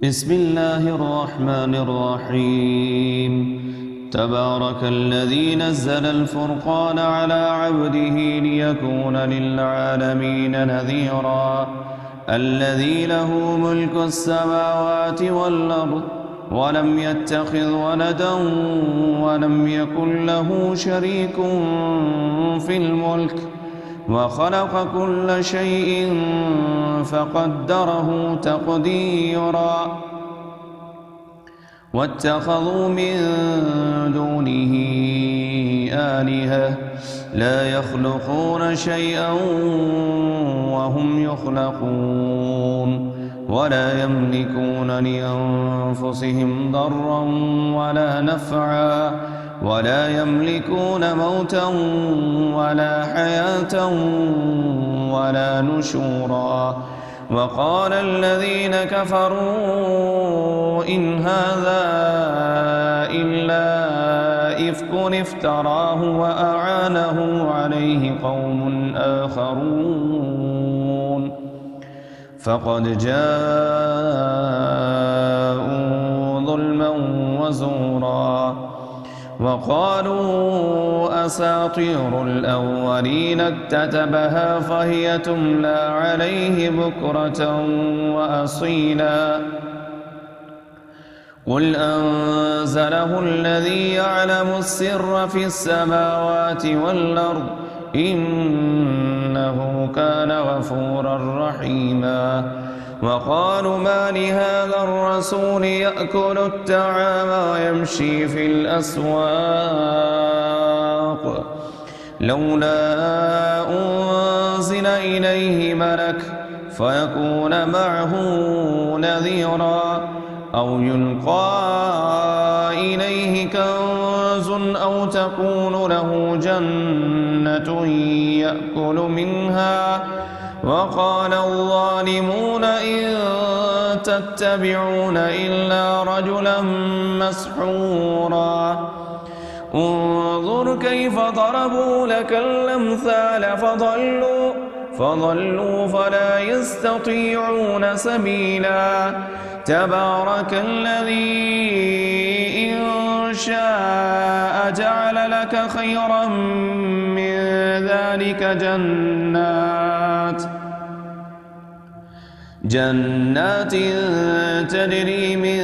بسم الله الرحمن الرحيم. تبارك الذي نزل الفرقان على عبده ليكون للعالمين نذيرا. الذي له ملك السماوات والأرض ولم يتخذ ولدا ولم يكن له شريك في الملك وخلق كل شيء فقدره تقديرا. واتخذوا من دونه آلهة لا يخلقون شيئا وهم يخلقون ولا يملكون لأنفسهم ضرا ولا نفعا ولا يملكون موتا ولا حياة ولا نشورا. وقال الذين كفروا إن هذا إلا إفك افتراه وأعانه عليه قوم آخرون فقد جاءوا ظلما وزورا. وقالوا أساطير الأولين اكتتبها فهي تملى عليه بكرة وأصيلا. قل أنزله الذي يعلم السر في السماوات والأرض إنه كان غفورا رحيما. وقالوا ما لهذا الرسول يأكل الطعام ويمشي في الأسواق لولا أنزل إليه ملك فيكون معه نذيرا أو يلقى إليه كنز أو تكون له جنة يأكل منها. وقال الظالمون إن تتبعون إلا رجلا مسحورا. انظر كيف ضربوا لك الأمثال فضلوا فلا يستطيعون سبيلا. تبارك الذي إن شاء جعل لك خيرا من ذلك جنات تجري من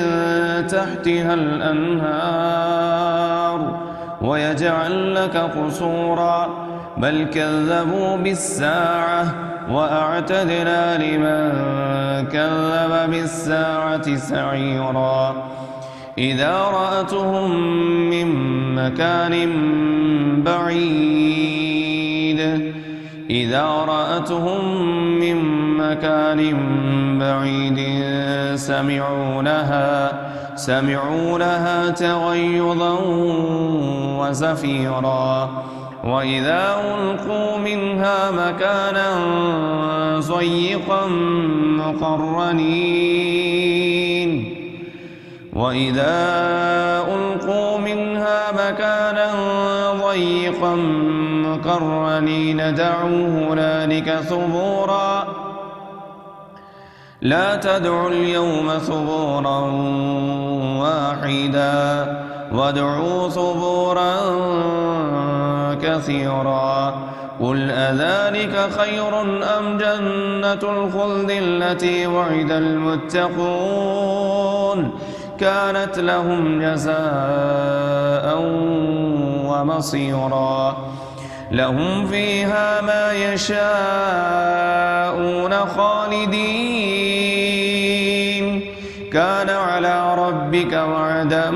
تحتها الأنهار ويجعل لك قصورا بل كذبوا بالساعة وأعتدنا لمن كذب بالساعة سعيرا. إذا رأتهم من مكان بعيد سمعوا لها تغيظا وزفيرا. وإذا ألقوا منها مكانا ضيقا مقرنين دعوا هنالك ثبورا. لا تدعوا اليوم ثبورا واحدا وادعوا ثبورا كثيرا. قل أذلك خير أم جنة الخلد التي وعد المتقون كانت لهم جزاء ومصيرا. لهم فيها ما يشاءون خالدين كان على ربك وعدا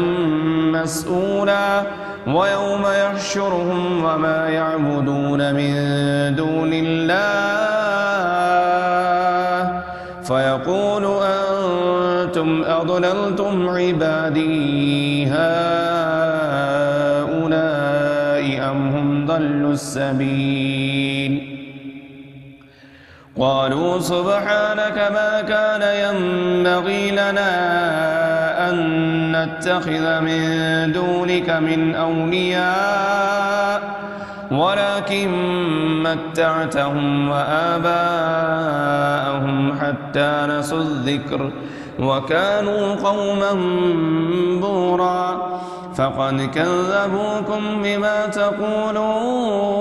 مسئولا. ويوم يحشرهم وما يعبدون من دون الله فيقول أنتم أضللتم عبادي هؤلاء أم هم ضلوا السبيل. قالوا سبحانك ما كان ينبغي لنا أن نتخذ من دونك من أولياء ولكن متعتهم وآباءهم حتى نسوا الذكر وكانوا قوما بورا فقد كذبوكم بما تقولون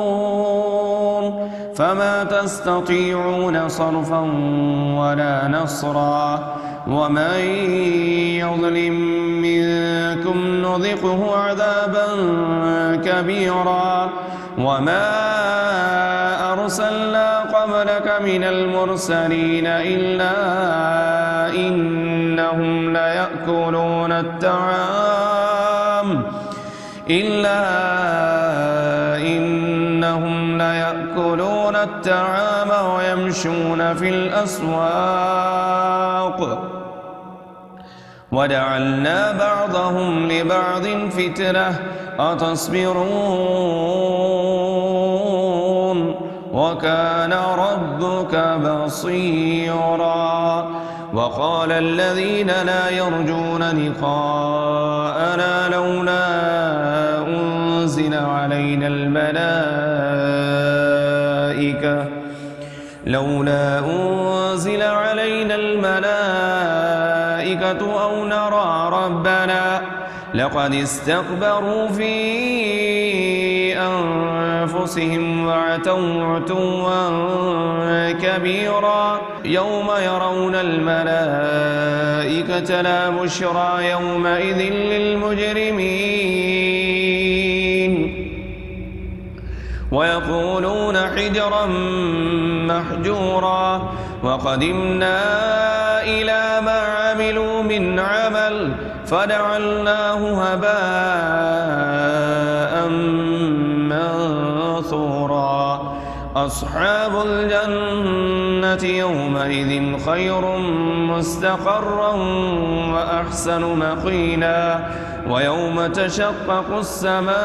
فما تستطيعون صرفا ولا نصرا ومن يظلم منكم نذقه عذابا كبيرا وما أرسلنا قبلك من المرسلين إلا إنهم ليأكلون الطعام ويمشون في الأسواق وجعلنا بعضهم لبعض فتنة أتصبرون وكان ربك بصيرا وقال الذين لا يرجون لقاءنا لولا أنزل علينا الملائكة أو نرى ربنا لقد استكبروا في أنفسهم وعتوا عتوا كبيرا يوم يرون الملائكة لا بشرى يومئذ للمجرمين ويقولون حجرا محجورا وقدمنا إلى ما عملوا من عمل فجعلناه هباء منثورا أصحاب الجنة يومئذ خير مستقرا وأحسن مقيلا ويوم تشقق السماء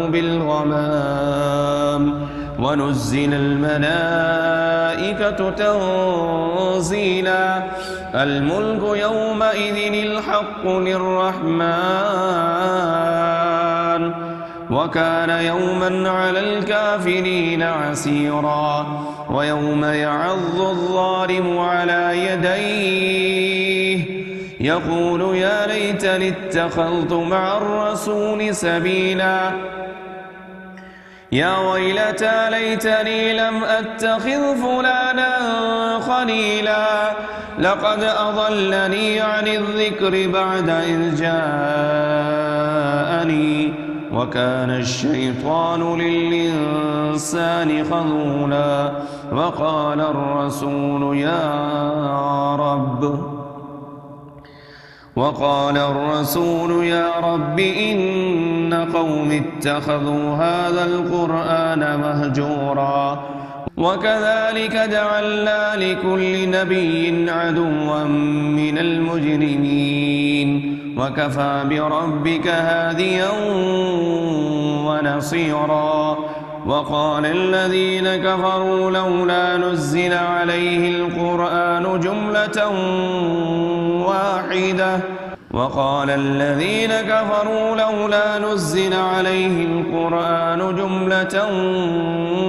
بالغمام ونزل الملائكة تنزيلا الملك يومئذ الحق للرحمن وكان يوما على الكافرين عسيرا ويوم يعض الظالم على يديه يقول يا ليتني اتخذت مع الرسول سبيلا يا ويلتى ليتني لم أتخذ فلانا خليلا لقد أضلني عن الذكر بعد إذ جاءني وكان الشيطان للإنسان خذولا وقال الرسول يا رب إن قوم اتخذوا هذا القرآن مهجورا وكذلك جعلنا لكل نبي عدوا من المجرمين وكفى بربك هاديا ونصيرا وقال الذين كفروا لولا نزل عليه القرآن جملة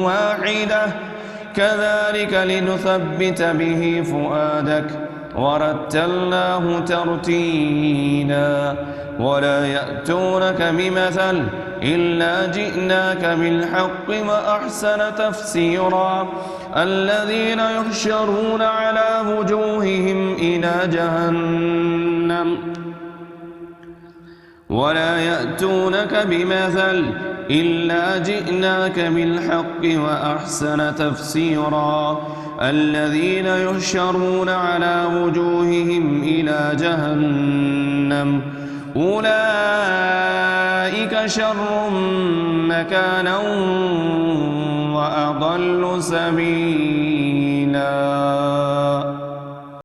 واحدة كذلك لنثبت به فؤادك ورتلناه ترتيلا ولا يأتونك بمثل إلا جئناك بالحق وأحسن تفسيرا الذين يحشرون على وجوههم إلى جهنم ولا يأتونك بمثل إلا جئناك بالحق وأحسن تفسيرا الذين يحشرون على وجوههم إلى جهنم أولئك شر مكانا وأضل سبيلا